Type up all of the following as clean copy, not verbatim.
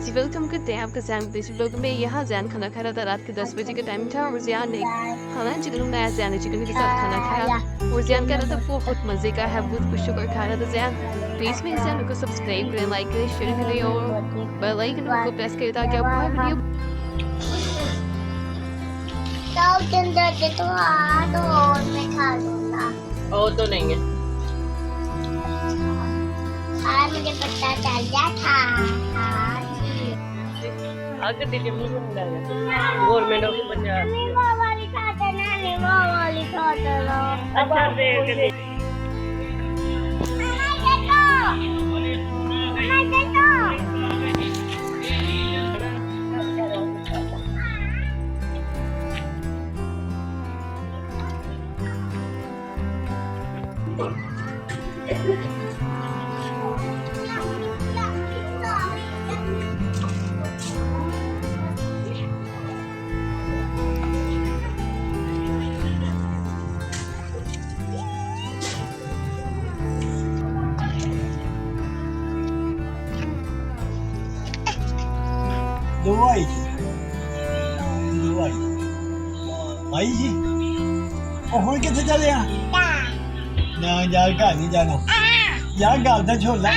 जी welcome करते हैं आपका ज़ैन इस व्लॉग में। यहाँ ज़ैन खाना खा रहा था, रात के 10 बजे का टाइम था और ज़ियान ने खाना चिकन बनाया। ज़ियान ने चिकन के साथ खाना खाया और ज़ियान कह रहा था बहुत मज़े का है, बहुत खुश होकर खा रहा था ज़ियान। प्लीज़ मेरे चैनल को सब्सक्राइब करें, लाइक करें, शेयर करें और बेल आइकन को प्रेस करें ताकि आपको हर वीडियो वो तो नहीं है। मुझे पता चल गया था अगर दिल्ली में गवर्नमेंट ऑफ पंजाब अच्छा देख दवाई भाई जी ਉਹ ਹੁਣ ਕਿੱਥੇ ਚੱਲੇ ਆ ਨਾ ਯਾਰ ਘਰ ਨਹੀਂ ਜਾਣਾ ਯਾਰ ਗੱਲ ਤਾਂ ਛੋੜ ਲੈ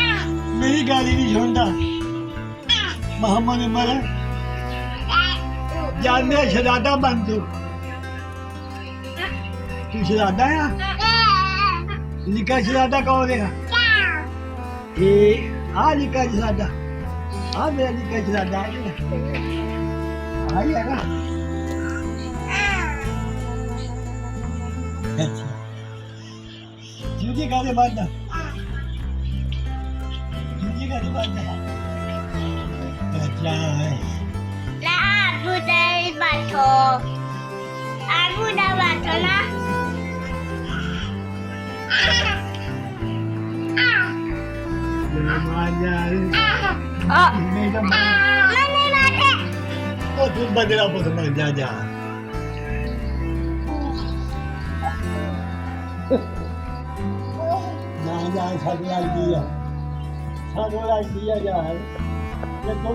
ਮੇਰੀ ਗੱਲ ਹੀ ਨਹੀਂ ਸੁਣਦਾ ਮੁਹੰਮਦ ਮਰ ਯਾਰ ਮੈਂ ਸ਼ਰਾਦਾ ਬਣ ਤੂੰ ਸ਼ਰਾਦਾ ਆ ਨਿੱਕਾ ਸ਼ਰਾਦਾ ਕੌਣ ਹੈ ਇਹ ਆ ਨਿੱਕਾ ਸ਼ਰਾਦਾ ਆ ਮੇਰਾ ਨਿੱਕਾ ਸ਼ਰਾਦਾ ਆਈ ਹੈਗਾ जूती काले बांधना जूती काले बांधना अच्छा है Abu dari bato Abu dah bato lah namanya ini kan Mana mati oh tu bandera apa tu bang jaja ना साढ़े लाई दिया यार ये तो